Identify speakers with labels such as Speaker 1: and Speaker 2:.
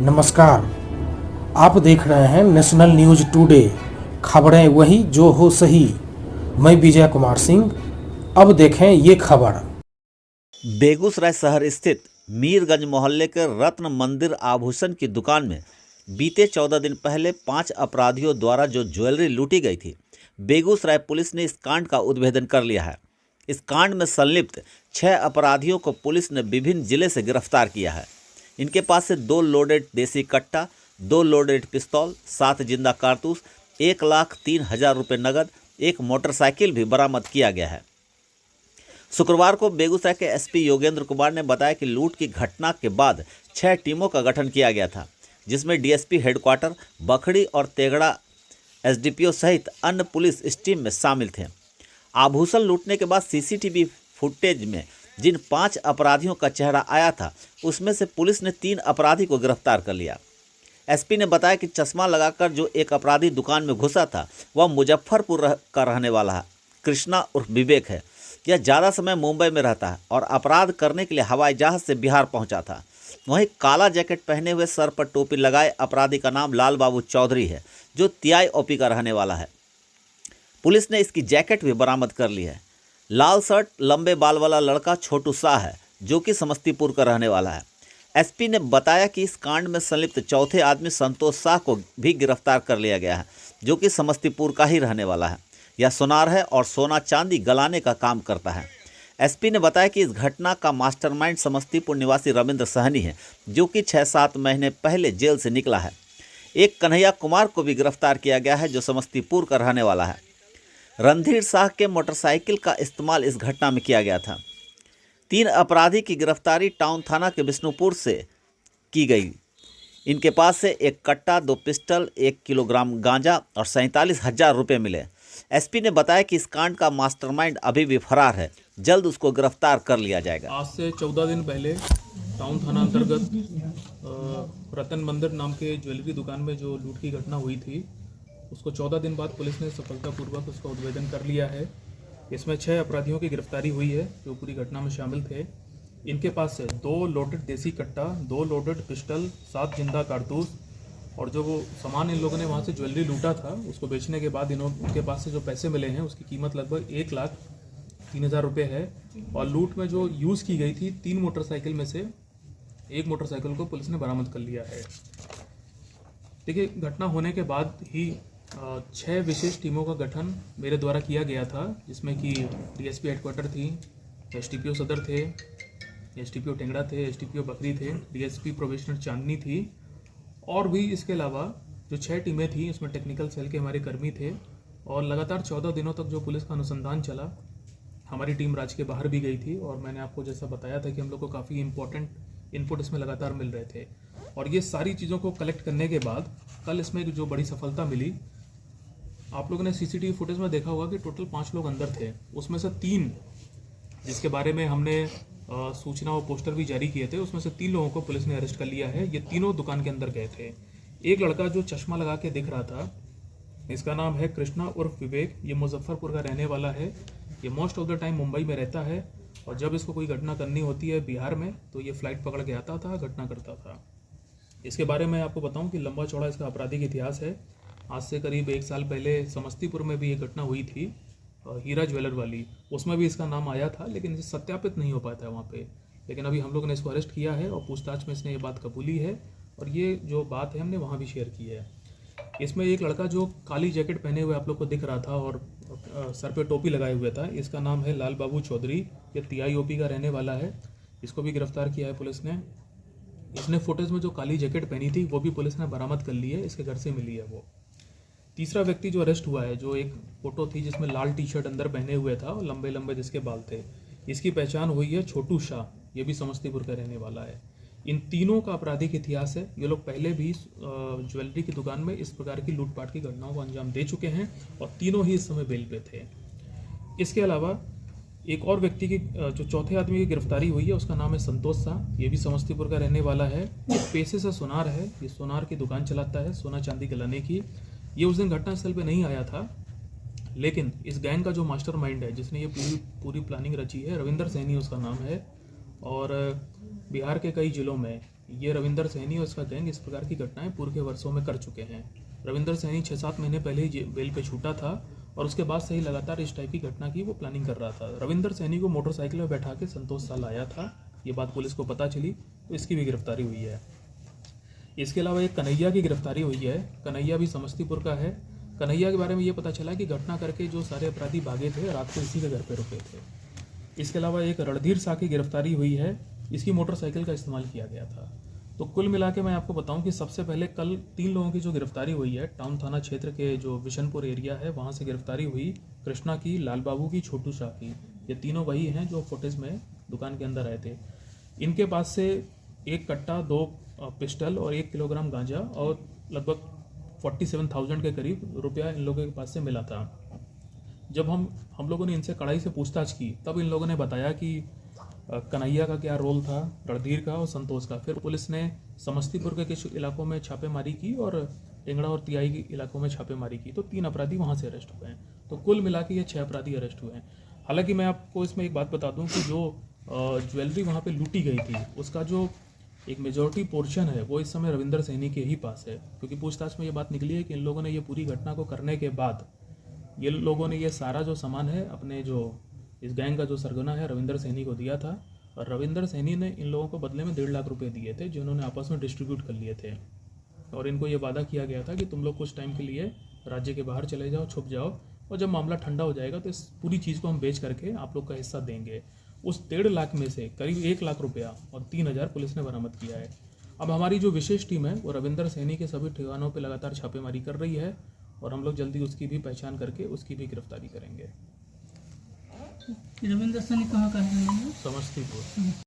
Speaker 1: नमस्कार, आप देख रहे हैं नेशनल न्यूज टुडे। खबरें वही जो हो सही। मैं विजय कुमार सिंह। अब देखें ये खबर।
Speaker 2: बेगूसराय शहर स्थित मीरगंज मोहल्ले के रत्न मंदिर आभूषण की दुकान में बीते 14 दिन पहले 5 अपराधियों द्वारा जो ज्वेलरी लूटी गई थी, बेगूसराय पुलिस ने इस कांड का उद्भेदन कर लिया है। इस कांड में संलिप्त 6 अपराधियों को पुलिस ने विभिन्न जिले से गिरफ्तार किया है। इनके पास से 2 लोडेड देसी कट्टा, 2 लोडेड पिस्तौल, 7 जिंदा कारतूस, 1,03,000 रुपये नगद, एक मोटरसाइकिल भी बरामद किया गया है। शुक्रवार को बेगूसराय के एसपी योगेंद्र कुमार ने बताया कि लूट की घटना के बाद 6 टीमों का गठन किया गया था, जिसमें डीएसपी हेडक्वार्टर, बखड़ी और तेगड़ा एसडीपीओ सहित अन्य पुलिस इस टीम में शामिल थे। आभूषण लूटने के बाद सीसीटीवी फुटेज में जिन 5 अपराधियों का चेहरा आया था, उसमें से पुलिस ने 3 अपराधी को गिरफ्तार कर लिया। एसपी ने बताया कि चश्मा लगाकर जो एक अपराधी दुकान में घुसा था, वह मुजफ्फरपुर का रहने वाला है, कृष्णा उर्फ विवेक है। यह ज़्यादा समय मुंबई में रहता है और अपराध करने के लिए हवाई जहाज से बिहार पहुंचा था। वहीं काला जैकेट पहने हुए, सर पर टोपी लगाए अपराधी का नाम लाल बाबू चौधरी है, जो TIOP का रहने वाला है। पुलिस ने इसकी जैकेट भी बरामद कर ली है। लाल शर्ट, लंबे बाल वाला लड़का छोटू शाह है, जो कि समस्तीपुर का रहने वाला है। एसपी ने बताया कि इस कांड में संलिप्त चौथे आदमी संतोष शाह को भी गिरफ्तार कर लिया गया है, जो कि समस्तीपुर का ही रहने वाला है। यह सुनार है और सोना चांदी गलाने का काम करता है। एसपी ने बताया कि इस घटना का मास्टरमाइंड समस्तीपुर निवासी रविंद्र सहनी है, जो कि 6-7 महीने पहले जेल से निकला है। एक कन्हैया कुमार को भी गिरफ्तार किया गया है, जो समस्तीपुर का रहने वाला है। रणधीर शाह के मोटरसाइकिल का इस्तेमाल इस घटना में किया गया था। 3 अपराधी की गिरफ्तारी टाउन थाना के विष्णुपुर से की गई। इनके पास से 1 कट्टा, 2 पिस्टल, 1 किलोग्राम गांजा और 47,000 रुपये मिले। एसपी ने बताया कि इस कांड का मास्टरमाइंड अभी भी फरार है, जल्द उसको गिरफ्तार कर लिया जाएगा।
Speaker 3: आज से 14 दिन पहले टाउन थाना अंतर्गत रतन मंदिर नाम के ज्वेलरी दुकान में जो लूट की घटना हुई थी, उसको 14 दिन बाद पुलिस ने सफलतापूर्वक उसका उद्भेदन कर लिया है। इसमें 6 अपराधियों की गिरफ्तारी हुई है, जो पूरी घटना में शामिल थे। इनके पास से 2 लोडेड देसी कट्टा, 2 लोडेड पिस्टल, 7 जिंदा कारतूस और जो वो सामान इन लोगों ने वहाँ से ज्वेलरी लूटा था, उसको बेचने के बाद इनके पास से जो पैसे मिले हैं, उसकी कीमत लगभग 1,03,000 रुपये है। और लूट में जो यूज़ की गई थी 3 मोटरसाइकिल में से 1 मोटरसाइकिल को पुलिस ने बरामद कर लिया है। देखिए, घटना होने के बाद ही 6 विशेष टीमों का गठन मेरे द्वारा किया गया था, जिसमें कि डीएसपी हेडक्वार्टर थी, एसडीपीओ सदर थे, एसडीपीओ टेंगड़ा थे, एसडीपीओ बकरी थे, डीएसपी प्रोबेशनर चांदनी थी और भी इसके अलावा जो 6 टीमें थी, उसमें टेक्निकल सेल के हमारे कर्मी थे। और लगातार 14 दिनों तक जो पुलिस का अनुसंधान चला, हमारी टीम राज्य के बाहर भी गई थी और मैंने आपको जैसा बताया था कि हम लोग को काफ़ी इंपॉर्टेंट इनपुट इसमें लगातार मिल रहे थे। और ये सारी चीज़ों को कलेक्ट करने के बाद कल इसमें जो बड़ी सफलता मिली, आप लोगों ने सीसीटीवी फुटेज में देखा होगा कि टोटल 5 लोग अंदर थे। उसमें से 3 जिसके बारे में हमने सूचना और पोस्टर भी जारी किए थे, उसमें से 3 लोगों को पुलिस ने अरेस्ट कर लिया है। ये तीनों दुकान के अंदर गए थे। एक लड़का जो चश्मा लगा के दिख रहा था, इसका नाम है कृष्णा उर्फ विवेक। ये मुजफ्फरपुर का रहने वाला है। ये most of the time Mumbai में रहता है और जब इसको कोई घटना करनी होती है बिहार में, तो ये फ्लाइट पकड़ के आता था, घटना करता था। इसके बारे में आपको बताऊं कि लंबा चौड़ा इसका आपराधिक इतिहास है। आज से करीब 1 साल पहले समस्तीपुर में भी एक घटना हुई थी, हीरा ज्वेलर वाली। उसमें भी इसका नाम आया था, लेकिन इसे सत्यापित नहीं हो पाया था वहाँ पे। लेकिन अभी हम लोग ने इसको अरेस्ट किया है और पूछताछ में इसने ये बात कबूली है और ये जो बात है हमने वहाँ भी शेयर की है। इसमें एक लड़का जो काली जैकेट पहने हुए आप लोग को दिख रहा था और सर पे टोपी लगाए हुए था, इसका नाम है लाल बाबू चौधरी। ये TIOP का रहने वाला है। इसको भी गिरफ्तार किया है पुलिस ने। इसने फुटेज में जो काली जैकेट पहनी थी, वो भी पुलिस ने बरामद कर ली है, इसके घर से मिली है वो। तीसरा व्यक्ति जो अरेस्ट हुआ है, जो एक फोटो थी जिसमें लाल टी-शर्ट अंदर पहने हुए था और लंबे लंबे जिसके बाल थे, इसकी पहचान हुई है छोटू शाह। ये भी समस्तीपुर का रहने वाला है। इन तीनों का आपराधिक इतिहास है। ये लोग पहले भी ज्वेलरी की दुकान में इस प्रकार की लूटपाट की घटनाओं को अंजाम दे चुके हैं और तीनों ही इस समय बेल पे थे। इसके अलावा एक और व्यक्ति की जो चौथे आदमी की गिरफ्तारी हुई है, उसका नाम है संतोष शाह। ये भी समस्तीपुर का रहने वाला है। ये पेशे से सोनार है। ये सोनार की दुकान चलाता है, सोना चांदी गलाने की। ये उस दिन घटनास्थल पे नहीं आया था, लेकिन इस गैंग का जो मास्टरमाइंड है, जिसने ये पूरी प्लानिंग रची है, रविंद्र सहनी उसका नाम है। और बिहार के कई ज़िलों में ये रविंदर सैनी और इसका गैंग इस प्रकार की घटनाएं पूर्व के वर्षों में कर चुके हैं। रविंदर सैनी 6-7 महीने पहले ही बेल पे छूटा था और उसके बाद से ही लगातार इस टाइप की घटना की वो प्लानिंग कर रहा था। रविंदर सैनी को मोटरसाइकिल में बैठा के संतोष साल आया था, ये बात पुलिस को पता चली तो इसकी भी गिरफ्तारी हुई है। इसके अलावा एक कन्हैया की गिरफ्तारी हुई है। कन्हैया भी समस्तीपुर का है। कन्हैया के बारे में ये पता चला कि घटना करके जो सारे अपराधी भागे थे रात को इसी के घर पे रुके थे। इसके अलावा एक रणधीर शाह की गिरफ्तारी हुई है। इसकी मोटरसाइकिल का इस्तेमाल किया गया था। तो कुल मिला के मैं आपको बताऊं कि सबसे पहले कल 3 लोगों की जो गिरफ्तारी हुई है, टाउन थाना क्षेत्र के जो विशनपुर एरिया है वहाँ से गिरफ्तारी हुई कृष्णा की, लाल बाबू की, छोटू शाह की। ये तीनों वही हैं जो फुटेज में दुकान के अंदर आए थे। इनके पास से 1 कट्टा, 2 पिस्टल और 1 किलोग्राम गांजा और लगभग 47,000 के करीब रुपया इन लोगों के पास से मिला था। जब हम लोगों ने इनसे कड़ाई से पूछताछ की तब इन लोगों ने बताया कि कन्हैया का क्या रोल था, रणधीर का और संतोष का। फिर पुलिस ने समस्तीपुर के कुछ इलाकों में छापेमारी की और टेंगड़ा और तिहाई के इलाकों में छापेमारी की, तो 3 अपराधी वहाँ से अरेस्ट हुए हैं। तो कुल मिला के ये 6 अपराधी अरेस्ट हुए हैं। हालांकि मैं आपको इसमें एक बात बता दूं कि जो ज्वेलरी वहाँ पे लूटी गई थी उसका जो एक मेजॉरिटी पोर्शन है वो इस समय रविंदर सैनी के ही पास है, क्योंकि पूछताछ में ये बात निकली है कि इन लोगों ने ये पूरी घटना को करने के बाद ये लोगों ने ये सारा जो सामान है अपने जो इस गैंग का जो सरगना है रविंदर सैनी को दिया था और रविंदर सैनी ने इन लोगों को बदले में 1.5 लाख रुपए दिए थे, जिन्होंने आपस में डिस्ट्रीब्यूट कर लिए थे। और इनको ये वादा किया गया था कि तुम लोग कुछ टाइम के लिए राज्य के बाहर चले जाओ, छुप जाओ, और जब मामला ठंडा हो जाएगा तो इस पूरी चीज़ को हम बेच करके आप लोग का हिस्सा देंगे। उस 1.5 लाख में से करीब 1 लाख रुपया और 3,000 पुलिस ने बरामद किया है। अब हमारी जो विशेष टीम है वो रविंदर सैनी के सभी ठिकानों पर लगातार छापेमारी कर रही है और हम लोग जल्दी उसकी भी पहचान करके उसकी भी गिरफ्तारी करेंगे।
Speaker 4: रविंदर सैनी कहाँ का है?
Speaker 3: समस्तीपुर।